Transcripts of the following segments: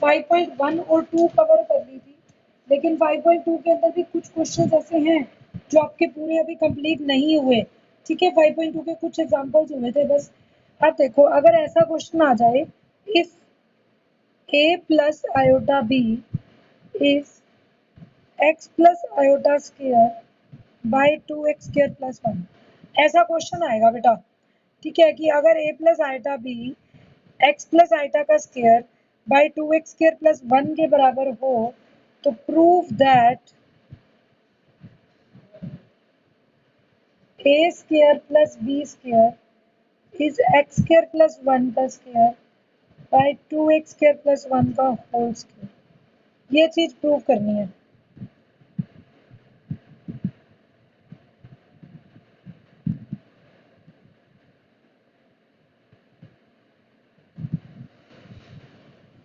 5.1 और 2 कवर कर ली थी, लेकिन 5.2 के अंदर भी कुछ क्वेश्चन ऐसे हैं जो आपके पूरे अभी कंप्लीट नहीं हुए। ठीक है, 5.2 के कुछ एग्जांपल्स हुए थे बस। अब देखो, अगर ऐसा क्वेश्चन आ जाए, if a plus iota b is x plus iota square by 2x square plus 1, ऐसा क्वेश्चन आएगा बेटा। ठीक है, कि अगर a plus iota b x plus iota का square by 2x square plus 1 के बराबर हो, तो prove that a square plus b square is x square plus 1 का square by 2x square plus 1 का होल स्क्वायर। ये चीज प्रूव करनी है।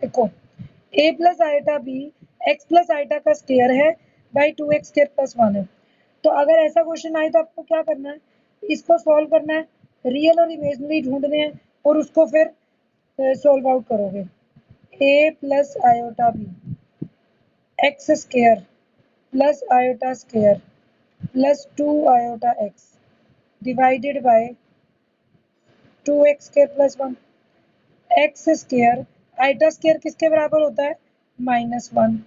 देखो, a plus iota b x plus iota का स्क्वायर है बाय 2x स्क्वायर प्लस 1 है। तो अगर ऐसा क्वेश्चन आए तो आपको क्या करना है, इसको सॉल्व करना है, रियल और इमेजिनरी ढूंढने हैं और उसको फिर सॉल्व आउट करोगे। a plus iota b x square plus iota square plus 2 iota x divided by 2x square plus 1। X square iota square किसके बराबर होता है, -1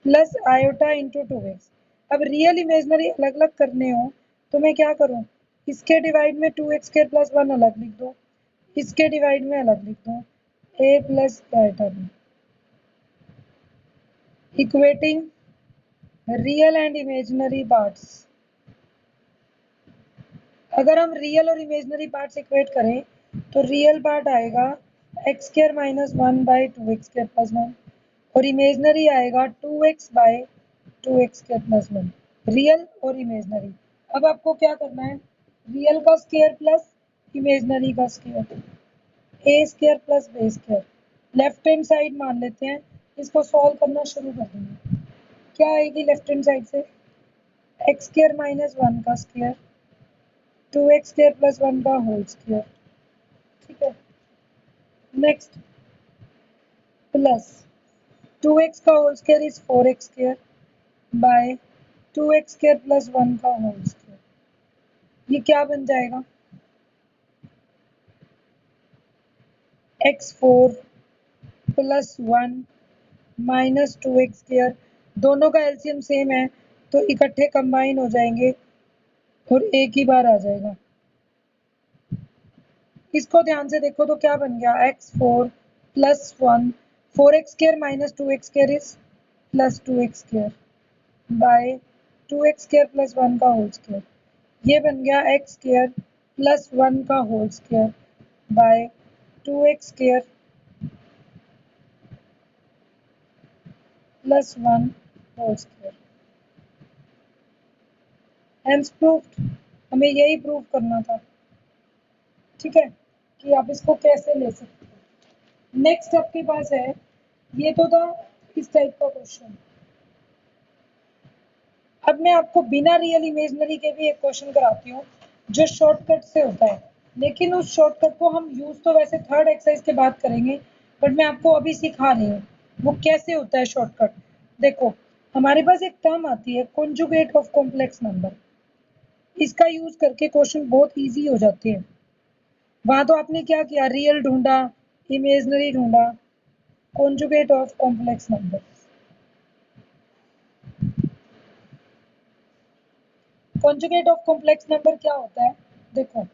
प्लस आयोटा इंटू 2x। अब रियल इमेजनरी अलग अलग करने हो तो मैं क्या करूं, इसके डिवाइड में 2x स्क्वायर प्लस 1 अलग लिख दो, इसके डिवाइड में अलग लिख दो, a plus iota b equating real and imaginary parts. अगर हम रियल और इमेजिनरी पार्ट्स इक्वेट करें तो रियल पार्ट आएगा x square minus 1 by 2x square plus 1 और इमेजिनरी आएगा 2x by 2x square plus 1। Real और इमेजिनरी। अब आपको क्या करना है, रियल का स्क्वायर प्लस इमेजिनरी का square, A square plus B square. Left hand side मान लेते हैं, इसको सॉल्व करना शुरू कर देंगे। क्या आएगी लेफ्ट हैंड साइड से, एक्स स्क्वायर माइनस 1 का स्क्वायर 2x स्क्वायर प्लस 1 का होल स्क्वायर। ठीक है, नेक्स्ट प्लस 2x का whole square is 4x square by 2x square plus 1 का होल स्क्वायर। ये क्या बन जाएगा, x4 plus 1 minus 2x square. दोनों का एलसीएम सेम है तो इकट्ठे कंबाइन हो जाएंगे और एक ही बार आ जाएगा। इसको ध्यान से देखो तो क्या बन गया, x4 plus 1 4x square minus 2x square is plus 2x square by 2x square plus 1 का होल स्क्वायर। ये बन गया x स्क्वायर प्लस 1 का whole square by 2x square plus 1 whole square. Hence proved. हमें यही प्रूव करना था। ठीक है, कि आप इसको कैसे ले सकते हो। नेक्स्ट आपके पास है, ये तो था इस टाइप का क्वेश्चन। अब मैं आपको बिना रियल इमेजिनरी के भी एक क्वेश्चन कराती हूँ जो शॉर्टकट से होता है, लेकिन उस शॉर्टकट को हम यूज तो वैसे थर्ड एक्सरसाइज के बाद करेंगे, बट मैं आपको अभी सिखा रही हूँ वो कैसे होता है शॉर्टकट। देखो, हमारे पास एक टर्म आती है कॉन्जुगेट ऑफ कॉम्प्लेक्स नंबर। इसका यूज करके क्वेश्चन बहुत इजी हो जाते हैं। वहां तो आपने क्या किया, रियल ढूंढा, इमेजिनरी ढूंढा, conjugate of complex number. Conjugate of complex number क्या होता है, देखो,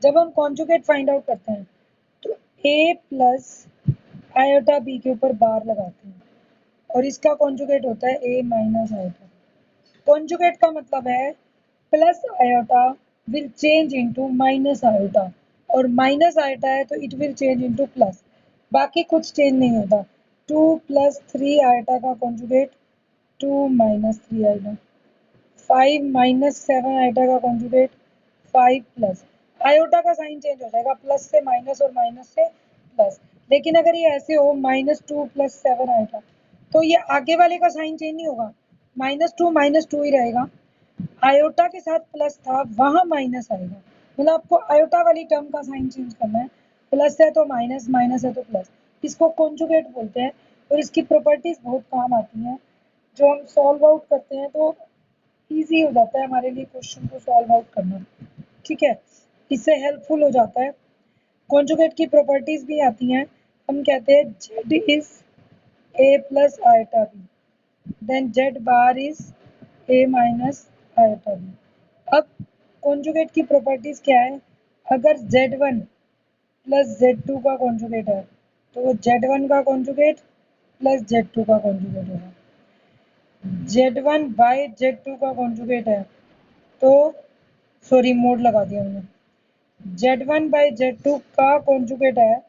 जब हम कॉन्जुगेट फाइंड आउट करते हैं तो a प्लस आयोटा b के ऊपर बार लगाते हैं और इसका कॉन्जुगेट होता है a माइनस आयोटा। कॉन्जुगेट का मतलब है plus iota will change into minus iota और माइनस आयोटा है तो it will change into plus, बाकी कुछ चेंज नहीं होता। 2 प्लस 3 आयोटा का conjugate 2 minus 3 iota, 5 minus 7 iota का कॉन्जुगेट 5 प्लस। आयोटा का साइन चेंज हो जाएगा, प्लस से माइनस और माइनस से प्लस। लेकिन अगर ये ऐसे हो -2 प्लस 7 आयोटा तो ये आगे वाले का साइन चेंज नहीं होगा, -2 ही रहेगा। आयोटा के साथ प्लस था वहां माइनस आएगा, मतलब आपको आयोटा वाली टर्म का साइन चेंज करना है। प्लस है तो माइनस, माइनस है तो प्लस। इसको कॉन्जुगेट बोलते हैं। और इसकी प्रॉपर्टीज बहुत काम आती हैं। जो हम सॉल्व आउट करते हैं तो इजी हो जाता है हमारे लिए क्वेश्चन को सॉल्व आउट करना। ठीक है, इससे हेल्पफुल हो जाता है। कॉन्जुगेट की प्रॉपर्टीज भी आती हैं। हम कहते हैं z is a plus iota b, then z bar is a minus iota b. अब कॉन्जुगेट की प्रॉपर्टीज क्या है? अगर Z1 प्लस Z2 का कॉन्जुगेट है तो वो Z1 का कॉन्जुगेट प्लस Z2 का कॉन्जुगेट होगा। Z1 बाय Z2 का कॉन्जुगेट है तो सॉरी मोड लगा दिया हमने। Z1 बाय Z2 का कॉन्जुगेट है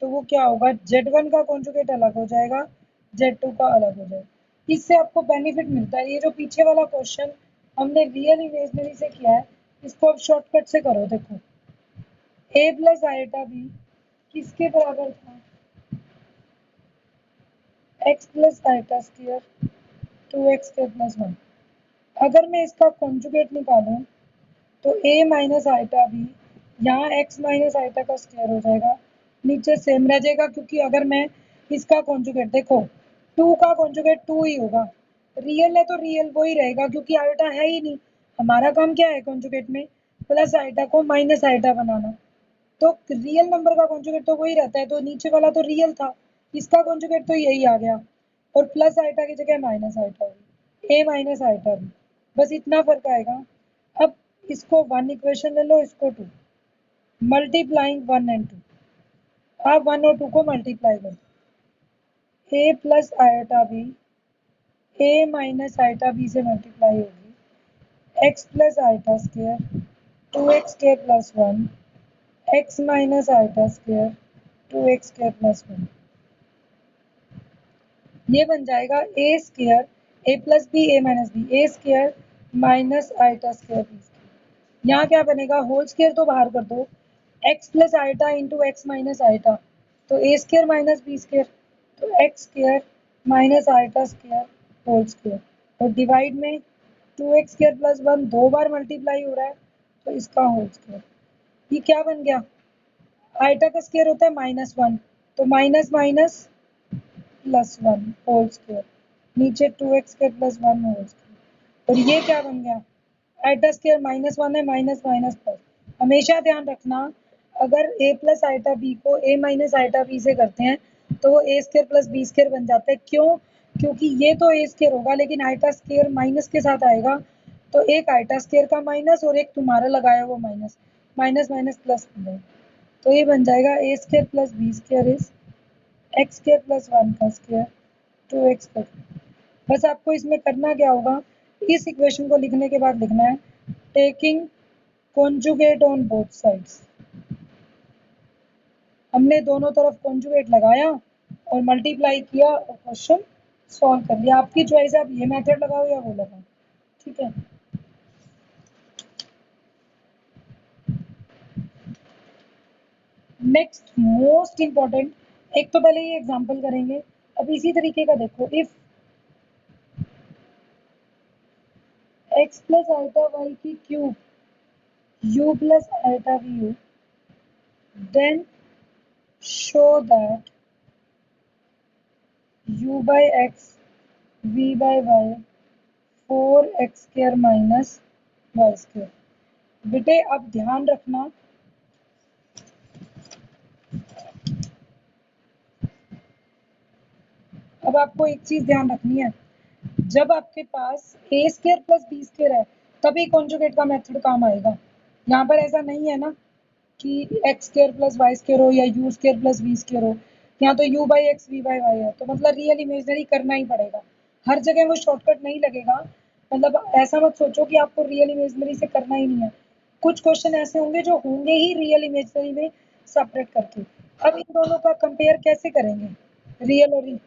तो वो क्या होगा? Z1 का कॉन्जुगेट अलग हो जाएगा, Z2 का अलग हो जाएगा। इससे आपको बेनिफिट मिलता है। ये जो पीछे वाला क्वेश्चन हमने रियल इमेजनरी से किया है, इसको अब शॉर्टकट से करो। देखो, a प्लस आयोटा बी किसके बराबर था? x plus iota square 2x square plus 1। अगर मैं इसका कॉन्जुगेट निकालूं तो a माइनस आयोटा बी यहाँ x माइनस आयोटा का स्क्वायर हो जाएगा, नीचे सेम रह जाएगा। क्योंकि अगर मैं इसका कॉन्जुगेट देखो, 2 का कॉन्जुगेट 2 ही होगा। रियल है तो रियल वो ही रहेगा क्योंकि आयोटा है ही नहीं। हमारा काम क्या है कॉन्जुगेट में? प्लस आयोटा को माइनस आयोटा बनाना। तो रियल नंबर का कॉन्जुगेट तो वही रहता है, तो नीचे वाला तो रियल था, इसका कॉन्जुगेट तो यही आ गया। और प्लस आइटा की जगह माइनस आइटा होगी, ए माइनस आइटा भी, बस इतना फर्क आएगा। अब इसको 1 इक्वेशन ले लो, इसको 2, मल्टीप्लाइंग 1 एंड 2। आप 1 और 2 को मल्टीप्लाई कर दो। A plus iota B A minus iota B से मल्टीप्लाई होगी, X plus iota square 2x square plus 1 X minus iota square 2x square plus 1। ये बन जाएगा A square A plus B A minus B A square minus iota square B square. यहाँ क्या बनेगा? Whole square तो बाहर कर दो, X plus iota into X minus iota, तो A square minus B square, तो x square minus iota square whole square. और डिवाइड में 2x स्क्वायर प्लस 1 दो बार मल्टीप्लाई हो रहा है तो इसका होल स्क्वायर। ये क्या बन गया? आयोटा का स्क्वायर होता है -1, तो minus minus plus 1 whole square, नीचे 2x square plus 1 whole square. और ये क्या बन गया? आयोटा स्क्वायर -1 है, माइनस माइनस प्लस। हमेशा ध्यान रखना, अगर a प्लस आयोटा b को a माइनस आयोटा b से करते हैं तो वो a square plus b square बन जाता है। क्यों? क्योंकि ये तो a स्क्वायर होगा लेकिन आयोटा स्क्वायर माइनस के साथ आएगा, तो एक आयोटा स्क्वायर का माइनस और एक तुम्हारा लगाया वो माइनस, माइनस माइनस प्लस बन जाएगा। तो ये बन जाएगा a square plus b square is x square plus 1 का स्क्वायर 2x स्क्वायर। बस आपको इसमें करना क्या होगा? इस इक्वेशन को लिखने के बाद लिखना है taking conjugate on both sides. हमने दोनों तरफ कॉन्जुगेट लगाया और मल्टीप्लाई किया और क्वेश्चन सॉल्व कर लिया। आपकी चॉइस है, आप ये मेथड लगाओ या वो लगाओ। ठीक है, नेक्स्ट मोस्ट इम्पॉर्टेंट, एक तो पहले ये एग्जांपल करेंगे। अब इसी तरीके का देखो, if x plus iota y की cube u plus iota vu, then show that u by x v by y 4x square minus y square। बेटे अब ध्यान रखना, अब आपको एक चीज ध्यान रखनी है, जब आपके पास ए स्क्वायर प्लस बी स्क्वायर है तभी कॉन्जुगेट का मेथड काम आएगा। यहाँ पर ऐसा नहीं है ना कि x square plus Y square हो या u square plus v square हो। यहाँ तो u by x v by y है, तो मतलब रियल इमेजनरी करना ही पड़ेगा। हर जगह वो शॉर्टकट नहीं लगेगा। मतलब ऐसा मत सोचो कि आपको रियल इमेजनरी से करना ही नहीं है। कुछ क्वेश्चन ऐसे होंगे जो होंगे ही रियल इमेजनरी में सेपरेट करके। अब इन दोनों का कंपेयर कैसे करेंगे, रियल और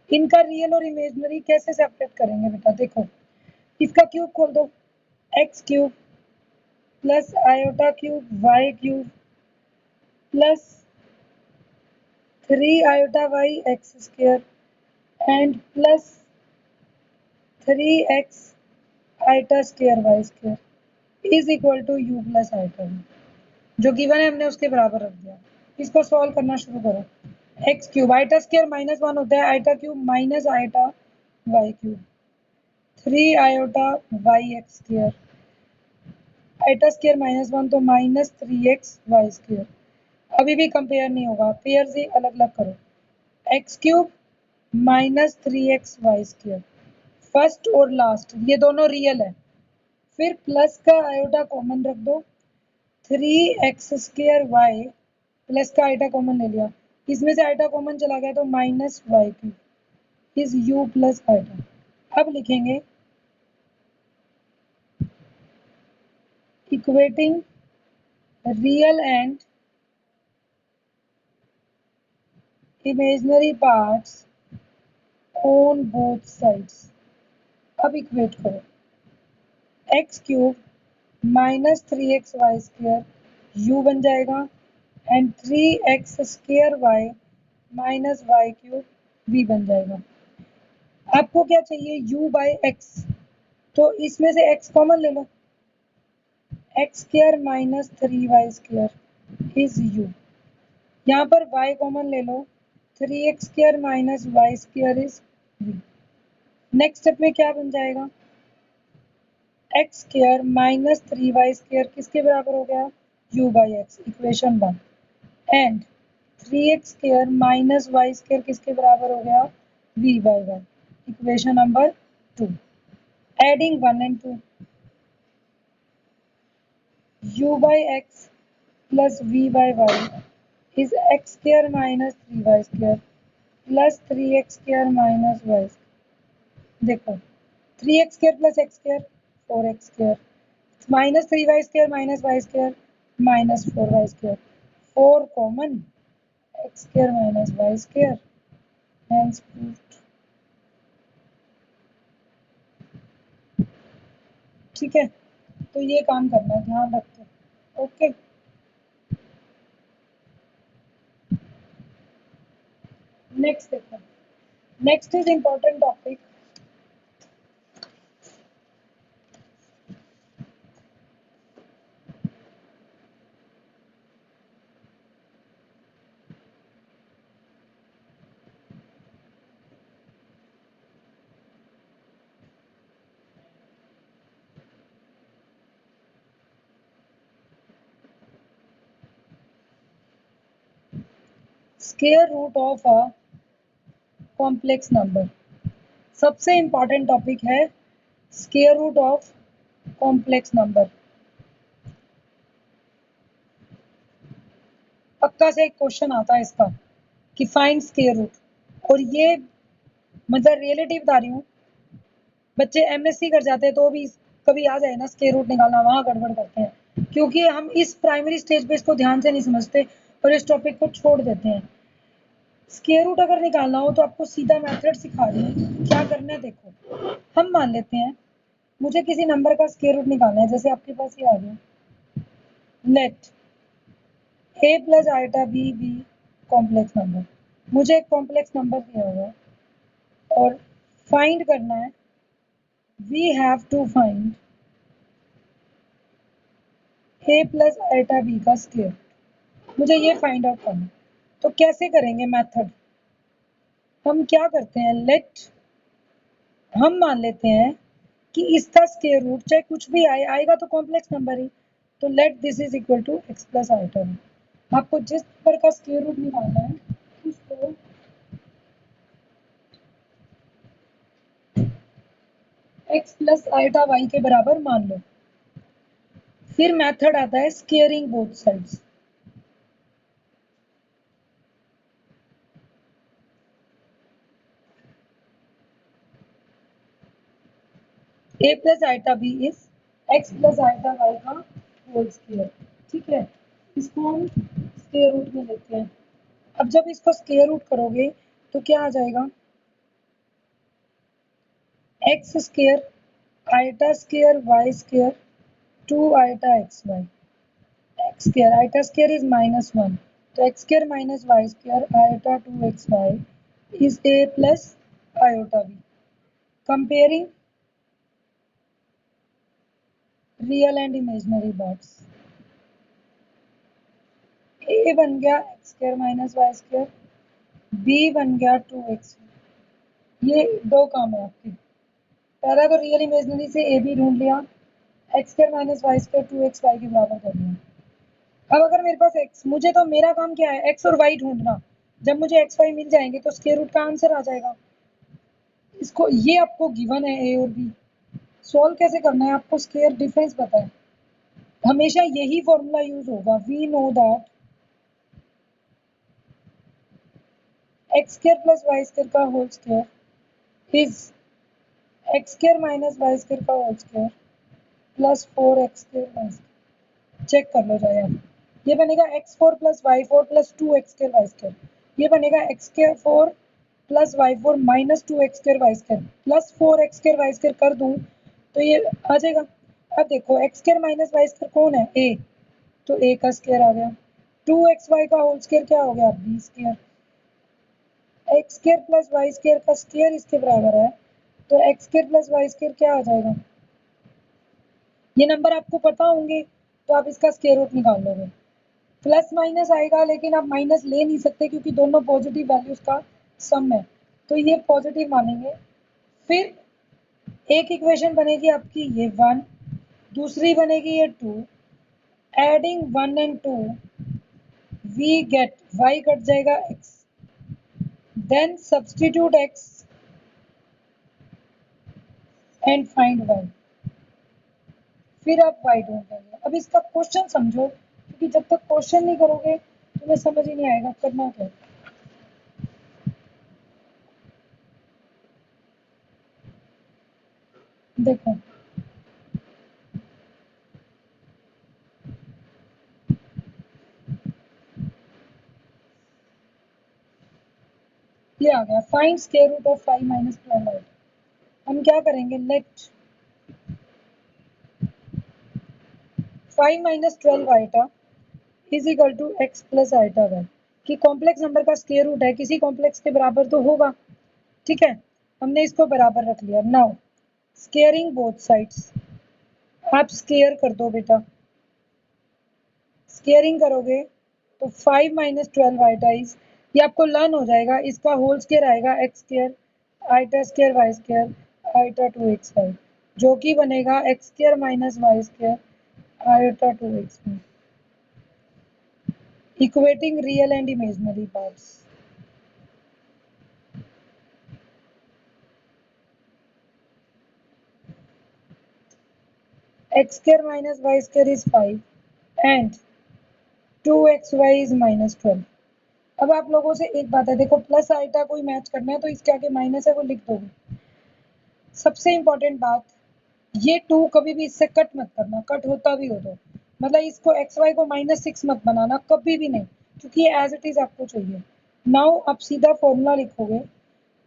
इनका रियल और इमेजनरी कैसे सेपरेट करेंगे? बेटा देखो, इसका क्यूब खोल दो, x cube plus iota cube y cube plus 3 iota y x square and plus 3x iota square Y square is equal to u plus iota v, जो गिवन है हमने उसके बराबर रख दिया। इसको सॉल्व करना शुरू करो। X cube iota square minus one होता है, iota cube minus iota y cube, 3 iota y x square, iota square minus one तो माइनस 3x वाई स्क्वायर। अभी भी कंपेयर नहीं होगा, पेयर से अलग अलग करो। X cube minus 3x y square, first और लास्ट ये दोनों रियल है, फिर प्लस का आयोटा कॉमन रख दो, 3x स्क्वायर वाई प्लस का आइटा कॉमन ले लिया, इसमें से आइटा कॉमन चला गया तो minus y cube is u plus iota. अब लिखेंगे equating real and imaginary parts on both sides. अब इक्वेट करो, x cube minus 3x y square u बन जाएगा and 3x square y minus y cube v बन जाएगा। आपको क्या चाहिए, u बाई एक्स, तो इसमें से x कॉमन ले लो, X square minus 3y square is u, यहाँ पर y कॉमन ले लो, 3x square minus Y square is v। Next step में क्या बन जाएगा, X square minus 3y square किसके बराबर हो गया, u by x, equation 1, and 3x square minus Y square किसके बराबर हो गया, v by 1, equation number 2। Adding 1 and 2, u by x plus v by y is x square minus 3y square plus 3x square minus y square। देखो 3x square plus x square 4x square minus 3y square minus y square minus 4y square, 4 common, x square minus y square, hence proved। ठीक है, तो ये काम करना है, ध्यान रखो। ओके, नेक्स्ट देखो, next is important topic, square root of a complex number. सबसे इम्पॉर्टेंट टॉपिक है square root of complex number. पक्का से एक क्वेश्चन आता है इसका कि फाइंड स्क्वायर रूट, और ये मतलब रियलिटी बता रही हूँ, बच्चे एमएससी कर जाते हैं तो भी कभी आ जाए ना स्क्वायर रूट निकालना, वहां गड़बड़ करते हैं, क्योंकि हम इस प्राइमरी स्टेज पे इसको ध्यान से नहीं समझते और इस टॉपिक को छोड़ देते हैं। स्क्वायर रूट अगर निकालना हो तो आपको सीधा मेथड सिखा रही हूँ, क्या करना है देखो। हम मान लेते हैं मुझे किसी नंबर का स्क्वायर रूट निकालना है, जैसे आपके पास ये आ गया, let a plus iota b be complex number. मुझे एक कॉम्प्लेक्स नंबर दिया हुआ है और फाइंड करना है, we have to find a plus iota b का स्क्वायर, मुझे ये फाइंड आउट करना है। तो कैसे करेंगे मेथड, हम क्या करते हैं, लेट, हम मान लेते हैं कि इसका स्क्वायर रूट चाहे कुछ भी आएगा तो कॉम्प्लेक्स नंबर ही, तो let this is equal to x plus iota b। आपको जिस नंबर का स्क्वायर रूट निकालना है उसको x प्लस आइटा y के बराबर मान लो। फिर मेथड आता है squaring both sides. a plus iota b is x plus iota y का होल स्क्वायर। ठीक है, इसको हम स्क्वायर रूट में लेते हैं। अब जब इसको स्क्वायर रूट करोगे तो क्या आ जाएगा, X square iota square Y square 2 iota X Y, x square iota square is minus 1, तो x square minus Y square iota 2 X Y is a plus iota b। Comparing real and imaginary parts. A बन गया X square minus Y square, B बन गया 2x। ये दो काम है आपके। पहला तो रियल इमेजनरी से ए बी ढूंढ लिया, x square minus Y square 2x y के बराबर कर लिया। अब अगर मेरे पास x, मुझे तो मेरा काम क्या है, x और y ढूंढना। जब मुझे x y मिल जाएंगे तो स्क्वायर रूट का आंसर आ जाएगा। इसको, ये आपको गिवन है a और b, सॉल्व कैसे करना है आपको स्क्वायर डिफरेंस पता है, हमेशा यही फॉर्मूला यूज होगा। We know that X square plus Y square का whole square is x square minus Y square का whole square plus 4x square Y square. Check कर लो जाए आप, ये बनेगा x4 plus y4 plus 2x square Y square, ये बनेगा x square 4 plus y4 minus 2x square Y square plus 4x square Y square कर दूं तो ये आ जाएगा। अब देखो x square minus Y square कौन है, a, तो a का स्क्वायर आ गया। 2xy का होल स्क्वायर क्या हो गया, b square. X square plus Y square का स्क्वायर इसके बराबर है, तो x square plus Y square क्या आ जाएगा। ये नंबर आपको पता होंगे तो आप इसका स्क्वायर रूट निकाल लोगे। प्लस माइनस आएगा लेकिन आप माइनस ले नहीं सकते क्योंकि दोनों पॉजिटिव वैल्यूज का सम है, तो ये पॉजिटिव मानेंगे। फिर एक इक्वेशन बनेगी आपकी ये 1, दूसरी बनेगी ये 2। Adding 1 and 2 we get y cut जाएगा x, then substitute x and find y। फिर आप y ढूंढ लेंगे। अब इसका क्वेश्चन समझो, क्योंकि जब तक क्वेश्चन नहीं करोगे तुम्हें समझ ही नहीं आएगा करना क्या है। देखो ये आ गया, find square root of 5 minus 12। हम क्या करेंगे, let 5 minus 12 iota is equal to x plus iota y, कि कॉम्प्लेक्स नंबर का स्क्वायर रूट है किसी कॉम्प्लेक्स के बराबर तो होगा। ठीक है, हमने इसको बराबर रख लिया। नाउ स्क्वेयरिंग बोथ साइड्स, आप स्क्वेयर कर दो बेटा। स्क्वेयरिंग करोगे तो 5 माइनस 12 आइटा इज, ये आपको लर्न हो जाएगा, इसका होल स्क्वायर आएगा x square iota square Y square iota 2x y, जो कि बनेगा x square minus Y square iota 2x y. Equating real and imaginary parts. X square minus Y square is 5 and 2xy is minus 12। अब आप लोगों से एक बात है, देखो प्लस आइटा कोई मैच करना है तो इसके आगे माइनस है वो लिख दोगे। सबसे इंपॉर्टेंट बात, ये 2 कभी भी इससे कट मत करना, कट होता भी हो तो मतलब इसको एक्स वाई को -6 मत बनाना कभी भी नहीं, क्योंकि ये एज इट इज आपको चाहिए। नाउ आप सीधा फॉर्मूला लिखोगे,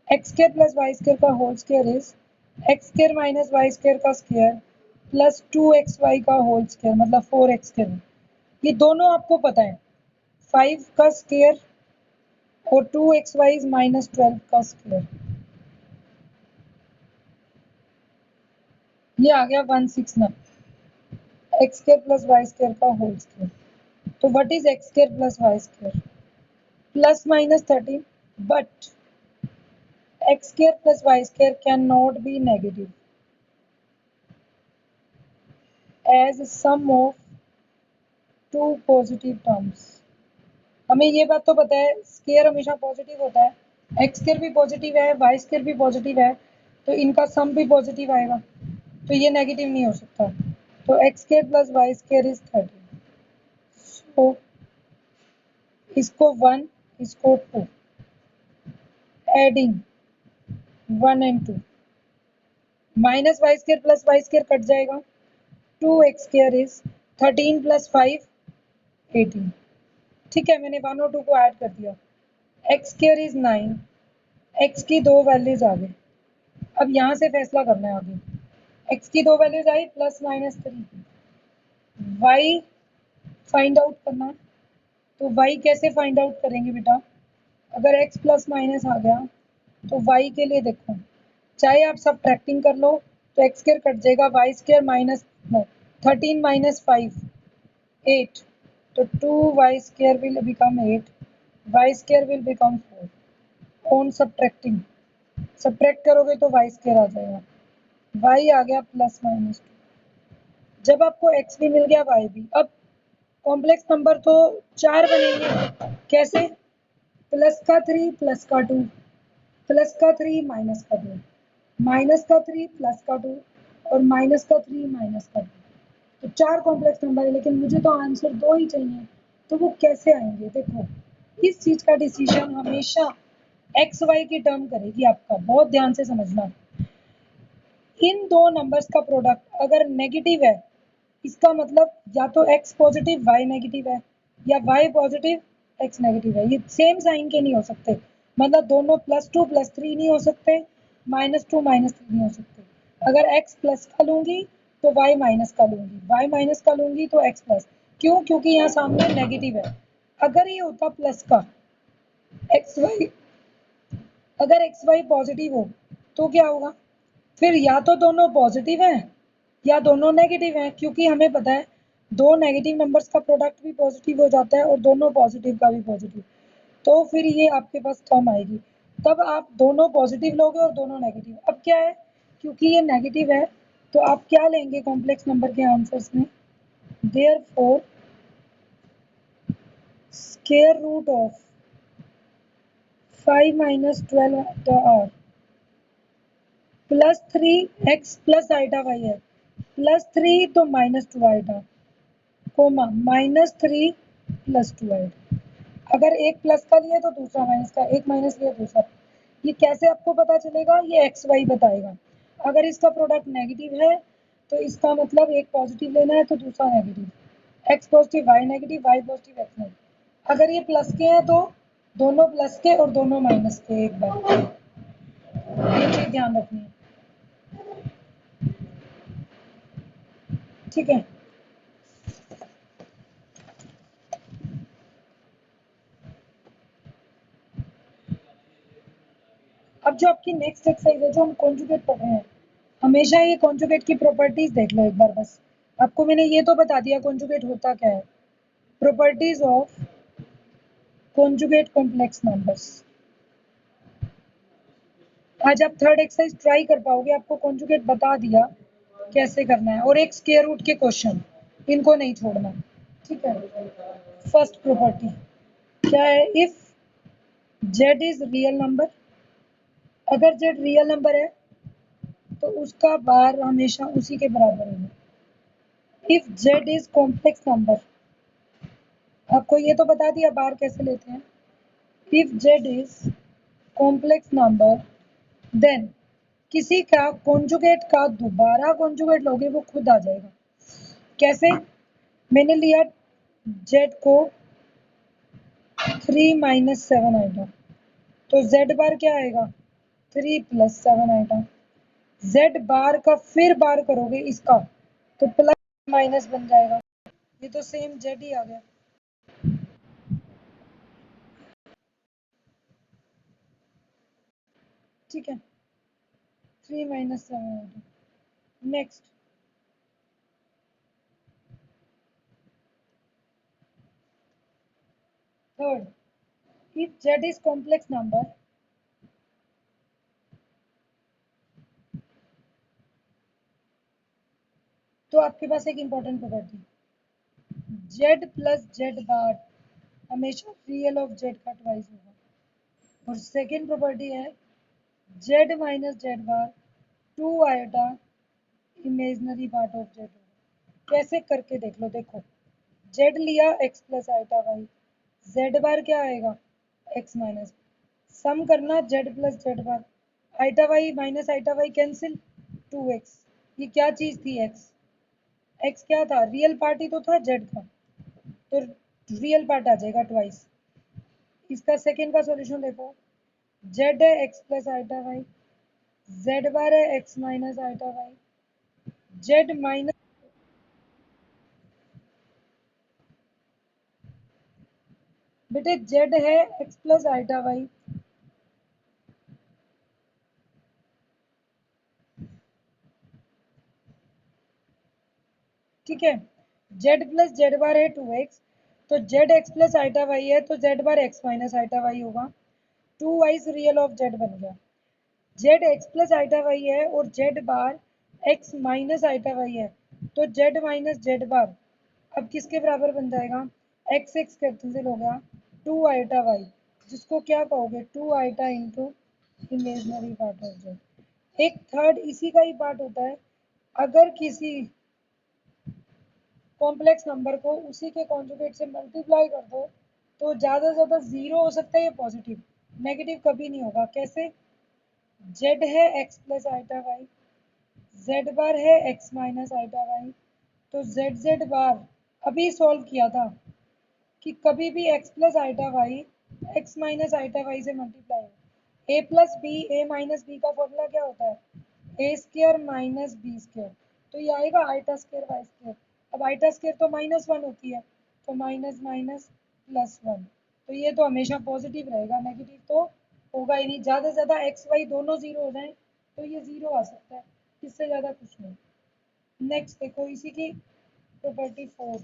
X square plus Y square का whole square is x square minus Y square का स्क्वायर प्लस 2xy का होल स्क्वायर मतलब 4x स्क्वायर। ये दोनों आपको पता है, 5 का स्क्वायर और 2xy इज -12 का स्क्वायर। ये आ गया 169 x square plus Y square का होल स्क्वायर। तो what is x square plus Y square, plus minus 13, but x square plus Y square can not be negative as sum of two positive terms. हमें ये बात तो पता है square हमेशा positive होता है, एक्स स्क्वायर भी पॉजिटिव है वाई स्क्वायर भी पॉजिटिव है, तो इनका सम भी पॉजिटिव आएगा, तो ये नेगेटिव नहीं हो सकता। तो x square plus Y square is 13। So इसको 1, इसको 2, adding 1 and 2, minus Y square plus Y square cut जाएगा, 2x स्क्वायर इज 13 प्लस 5 18। ठीक है, मैंने 1 और 2 को ऐड कर दिया, एक्स स्क्वायर इज 9, एक्स की दो वैल्यूज आ गई। अब यहाँ से फैसला करना है आगे, एक्स की दो वैल्यूज आई +-3, वाई फाइंड आउट करना है। तो वाई कैसे फाइंड आउट करेंगे बेटा, अगर एक्स प्लस माइनस आ गया तो वाई के लिए देखो, चाहे आप सब ट्रैक्टिंग कर लो तो एक्स स्क्वायर कट जाएगा, y square minus, no, 13 minus 5, 8. So 2y square will become 8. Y square will become 4. On subtracting. Subtract करोगे तो y स्क्वायर आ जाएगा, y आ गया +-2। जब आपको x भी मिल गया y भी, अब कॉम्प्लेक्स नंबर तो 4 बनेंगे। कैसे? प्लस का 3 प्लस का 2, प्लस का 3 माइनस का 2, माइनस का 3 प्लस का 2 और माइनस का 3 माइनस का 2। तो 4 कॉम्प्लेक्स नंबर है, लेकिन मुझे तो आंसर 2 ही चाहिए, तो वो कैसे आएंगे? देखो, इस चीज का डिसीजन हमेशा एक्स वाई की टर्म करेगी आपका, बहुत ध्यान से समझना। इन दो नंबर्स का प्रोडक्ट अगर नेगेटिव है, इसका मतलब या तो x पॉजिटिव y नेगेटिव है, या y पॉजिटिव x नेगेटिव है। ये सेम साइन के नहीं हो सकते, मतलब दोनों +2 +3 नहीं हो सकते, -2 -3 नहीं हो सकते। अगर x प्लस का लूंगी तो y माइनस का लूंगी, y माइनस का लूंगी तो x प्लस। क्यों? क्योंकि यहाँ सामने नेगेटिव है। अगर ये होता प्लस का एक्स वाई, अगर एक्स वाई पॉजिटिव हो तो क्या होगा? फिर या तो दोनों पॉजिटिव हैं या दोनों नेगेटिव हैं, क्योंकि हमें पता है दो नेगेटिव नंबर्स का प्रोडक्ट भी पॉजिटिव हो जाता है और दोनों पॉजिटिव का भी पॉजिटिव। तो फिर ये आपके पास टर्म आएगी, तब आप दोनों पॉजिटिव लोगे और दोनों नेगेटिव। अब क्या है, क्योंकि ये नेगेटिव है तो आप क्या लेंगे कॉम्प्लेक्स नंबर के आंसर्स में? Therefore square root of 5 minus 12 plus 3x plus iota Y है, +3 तो -2 आइटा, कोमा -3 +2 आइटा। अगर एक प्लस का लिया तो दूसरा माइनस का, एक माइनस लिया दूसरा। ये कैसे आपको पता चलेगा? ये एक्स वाई बताएगा। अगर इसका प्रोडक्ट नेगेटिव है तो इसका मतलब एक पॉजिटिव लेना है तो दूसरा negative, x positive y negative, y positive x negative. अगर ये प्लस के हैं तो दोनों प्लस के और दोनों माइनस के एक बार, ये चीज ध्यान रखनी है, ठीक है। अब जो आपकी नेक्स्ट एक्सरसाइज है, जो हम कॉन्जुगेट पढ़ रहे हैं, हमेशा ये कॉन्जुगेट की प्रॉपर्टीज देख लो एक बार बस। आपको मैंने ये तो बता दिया कॉन्जुगेट होता क्या है। Properties of conjugate complex numbers. आज आप थर्ड एक्सरसाइज ट्राई कर पाओगे, आपको कॉन्जुगेट बता दिया कैसे करना है, और एक स्क्वायर रूट के क्वेश्चन, इनको नहीं छोड़ना, ठीक है। फर्स्ट प्रॉपर्टी क्या है? If Z is real number, अगर जेड रियल नंबर है तो उसका बार हमेशा उसी के बराबर होगा। If Z is complex number, आपको ये तो बता दिया बार कैसे लेते हैं। If Z is complex number then किसी का कॉन्जुगेट का दोबारा कॉन्जुगेट लोगे वो खुद आ जाएगा। कैसे? मैंने लिया जेड को 3 - 7 आइटा, तो जेड बार क्या आएगा? 3 + 7 आइटा। जेड बार का फिर बार करोगे इसका तो प्लस माइनस बन जाएगा, ये तो सेम जेड ही आ गया। ठीक है, 3 - 7 iota. Next, third, if Z is complex number, तो आपके पास एक important property, Z plus Z bar हमेशा रियल ऑफ जेड का ट्वाइस होगा। और सेकेंड प्रॉपर्टी है Z minus Z bar 2 iota imaginary part of Z होगा। कैसे करके देख लो, देखो जेड लिया X plus iota Y, Z bar क्या आएगा? एक्स माइनस, सम करना Z plus Z bar, iota Y minus iota y cancel, 2x। ये क्या चीज थी? एक्स। एक्स क्या था? रियल पार्ट ही तो था जेड का, तो रियल पार्ट आ जाएगा ट्वाइस। इसका सेकेंड का सॉल्यूशन देखो, जेड है X plus iota Y, Z bar है X minus iota Y, Z minus, बेटे जेड है एक्स प्लस आइटा वाई, ठीक है। z प्लस जेड बार है 2x, तो Z X plus iota Y है तो Z bar X minus iota Y होगा। 2 वाइज रियल ऑफ जेड बन गया। Z X plus iota Y है और Z bar X minus iota Y है, तो जेड माइनस जेड बार अब किसके बराबर बन जाएगा? एक्स एक्स कैंसिल हो गया, 2 आइटा वाई, जिसको क्या कहोगे? 2 iota into imaginary part of z. एक थर्ड इसी का ही पार्ट होता है, अगर किसी कॉम्प्लेक्स नंबर को उसी के कॉन्जुगेट से मल्टीप्लाई कर दो तो ज़्यादा से ज़्यादा जीरो हो सकता है या पॉजिटिव, नेगेटिव कभी नहीं होगा। कैसे? जेड है X plus iota Y, Z bar है एक्स माइनस आइटा वाई, तो जेड जेड बार अभी सॉल्व किया था कि कभी भी x plus iota Y X minus iota Y से मल्टीप्लाई हो। A plus B, A minus B का फॉर्मूला क्या होता है? A square minus B square, तो ये आएगा आइटा स्क्र वाई स्क्र। अब आइटा स्क्र तो -1 होती है, तो माइनस माइनस +1, तो ये तो हमेशा पॉजिटिव रहेगा, नेगेटिव तो होगा ही नहीं। ज़्यादा से ज़्यादा एक्स वाई दोनों जीरो हो जाए तो ये जीरो आ सकता है, इससे ज़्यादा कुछ नहीं। नेक्स्ट देखो इसी की प्रॉपर्टी 4।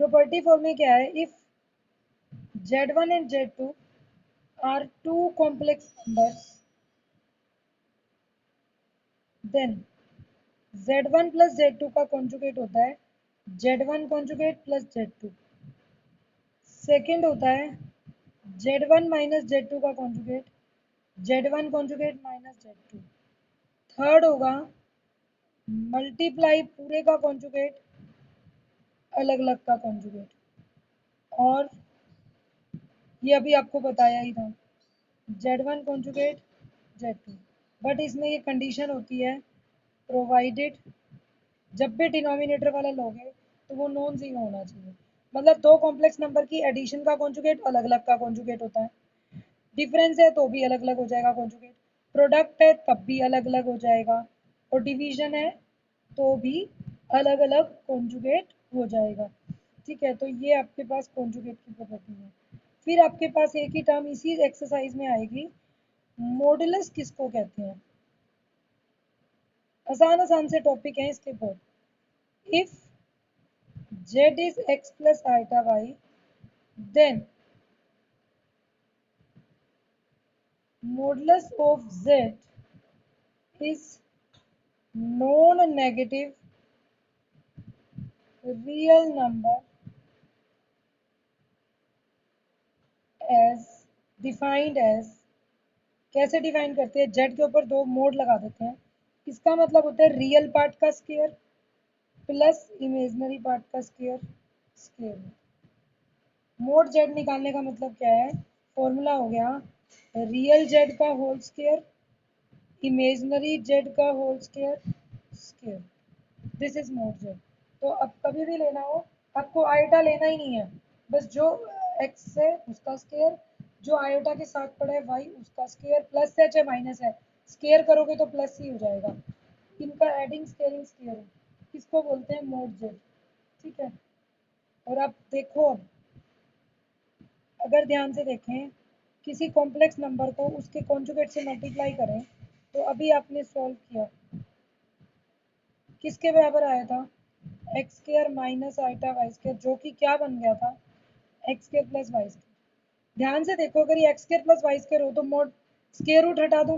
प्रॉपर्टी 4 में क्या है? If Z1 and Z2 are two complex numbers, then Z1 plus Z2 का conjugate होता है Z1 conjugate plus Z2। Second होता है Z1 minus Z2 का conjugate Z1 conjugate minus Z2। Third होगा मल्टीप्लाई पूरे का conjugate अलग अलग का conjugate। और ये अभी आपको बताया ही था Z1 conjugate Z2, बट इसमें ये कंडीशन होती है प्रोवाइडेड जब भी डिनोमिनेटर वाला लोगे तो वो नॉन जीरो होना चाहिए। मतलब दो कॉम्प्लेक्स नंबर की एडिशन का कॉन्जुगेट अलग अलग का कॉन्जुगेट होता है, डिफरेंस है तो भी अलग अलग हो जाएगा कॉन्जुगेट, प्रोडक्ट है तब भी अलग अलग हो जाएगा, और डिवीजन है तो भी अलग अलग कॉन्जुगेट हो जाएगा। ठीक है, तो ये आपके पास कॉन्जुगेट की प्रॉपर्टी है। फिर आपके पास एक ही टर्म इसी एक्सरसाइज में आएगी, मॉडुलस किसको कहते हैं? आसान आसान से टॉपिक है इसके बहुत। If z is x plus iota y, then modulus of z is non-negative real number as defined as। कैसे डिफाइन करते हैं? z के ऊपर दो मोड लगा देते हैं, इसका मतलब होता है रियल पार्ट का स्केयर प्लस इमेजनरी पार्ट का स्केयर स्केयर। मोड z निकालने का मतलब क्या है? फॉर्मूला हो गया रियल z का होल स्केयर इमेजनरी जेड का whole square square, this is mod z. तो अब कभी भी लेना हो आपको आयोटा लेना ही नहीं है, बस जो एक्स है उसका स्केयर, जो आयोटा के साथ पड़ा है वाई उसका स्केयर, प्लस है चाहे माइनस है, स्केयर करोगे तो प्लस ही हो जाएगा। इनका एडिंग स्केयरिंग स्केयर किसको बोलते हैं? Mode Z. ठीक है, और आप देखो अब अगर ध्यान से देखें किसी कॉम्प्लेक्स नंबर को उसके कॉन्जुगेट से मल्टीप्लाई करें, तो अभी आपने सॉल्व किया किसके बराबर आया था? X square minus iota y square, जो कि क्या बन गया था? X square plus y square. ध्यान से देखो अगर ये x square plus y square हो तो मोड स्क्र रूट हटा दो,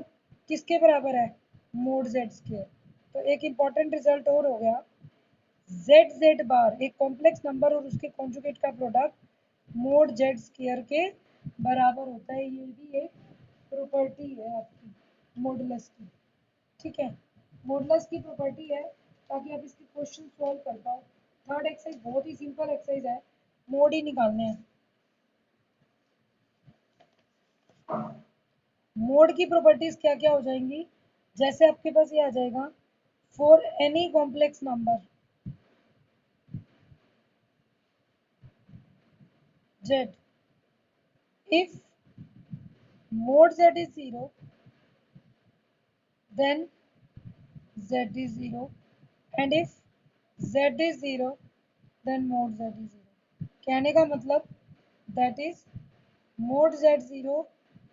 किसके बराबर है? Mode Z square. तो एक इंपॉर्टेंट रिजल्ट और हो गया, जेड जेड बार एक कॉम्प्लेक्स नंबर और उसके कॉन्जुगेट का प्रोडक्ट मोड जेड स्क्र के बराबर होता है। ये भी एक प्रॉपर्टी है आपकी मॉडुलस की। ठीक है, मॉडुलस की प्रॉपर्टी है ताकि आप इसके क्वेश्चन सॉल्व कर पाओ। थर्ड एक्सरसाइज बहुत ही सिंपल एक्सरसाइज है, मोड ही निकालने हैं। मोड की प्रॉपर्टीज क्या क्या हो जाएंगी? जैसे आपके पास ये आ जाएगा for any complex number z, if mod z is 0 then z is 0, and if z is 0 then mod z is 0। कहने का मतलब that is mod z 0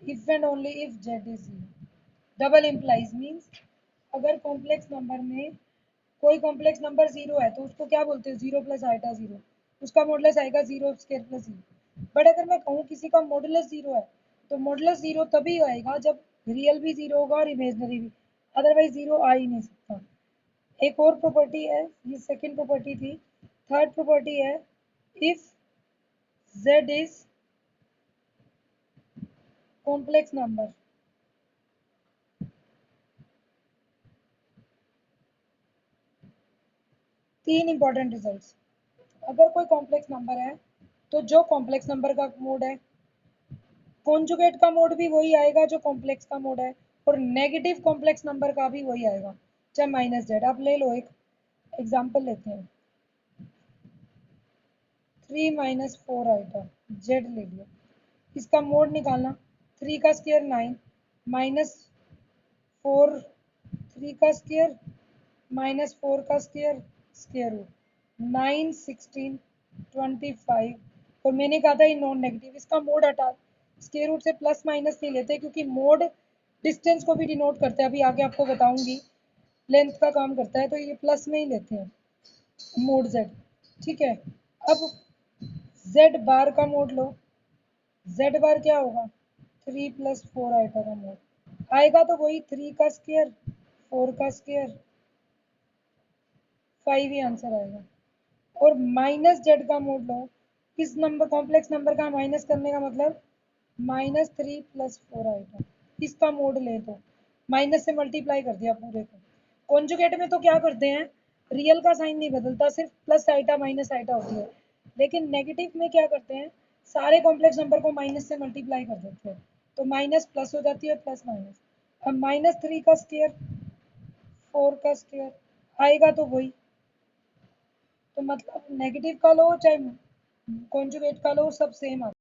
if and only if Z is zero. Double implies means अगर complex number में कोई complex number zero है तो उसको क्या बोलते हैं, जीरो प्लस आइटा जीरो, उसका मॉडुलस आएगा zero square plus zero. But अगर मैं कहूँ किसी का मॉडुलस जीरो है तो मॉडुलस जीरो तभी आएगा जब रियल भी जीरो होगा और इमेजनरी भी, अदरवाइज जीरो आ ही नहीं सकता। एक और प्रॉपर्टी है, ये सेकंड प्रॉपर्टी थी। थर्ड प्रॉपर्टी है, if z is complex number, तीन इंपॉर्टेंट रिजल्ट्स। अगर कोई कॉम्प्लेक्स नंबर है तो जो कॉम्प्लेक्स नंबर का मोड है, कॉन्जुगेट का मोड भी वही आएगा जो कॉम्प्लेक्स का मोड है, और नेगेटिव कॉम्प्लेक्स नंबर का भी वही आएगा, चाहे माइनस जेड। आप ले लो, एक एग्जांपल लेते हैं, 3 - 4 आइटा, जेड ले लिया, इसका मोड निकालना, 3 का स्क्वायर 9 माइनस 4, 3 का स्क्वायर -4 का स्क्वायर, स्क्वायर रूट 9, 16, 25। और मैंने कहा था ये नॉन नेगेटिव, इसका मोड हटा, स्क्वायर रूट से प्लस माइनस नहीं लेते क्योंकि मोड डिस्टेंस को भी डिनोट करता है, अभी आगे आपको बताऊंगी, लेंथ का काम करता है, तो ये प्लस में ही लेते हैं मोड जेड। ठीक है, अब जेड बार का मोड लो, जेड बार क्या होगा, 3 + 4 आएगा का मोड, आएगा तो वही 3 का स्क्वायर 4 का स्क्वायर, 5 ही आंसर आएगा। और माइनस जेड का मोड लो, इस नंबर कॉम्प्लेक्स नंबर का माइनस करने का मतलब -3 + 4 आएगा, इसका मोड ले तो माइनस से मल्टीप्लाई कर दिया पूरे को। कॉन्जुगेट में तो क्या करते हैं, रियल का साइन नहीं बदलता, सिर्फ प्लस आइटा माइनस आइटा होती है, लेकिन नेगेटिव में क्या करते हैं, सारे कॉम्प्लेक्स नंबर को माइनस से मल्टीप्लाई कर देते हैं, तो माइनस प्लस हो जाती है, प्लस माइनस। अब -3 का स्क्वायर 4 का स्क्वायर आएगा तो वही, तो मतलब नेगेटिव का लो चाहे कॉन्जुगेट का लो सब सेम आता है।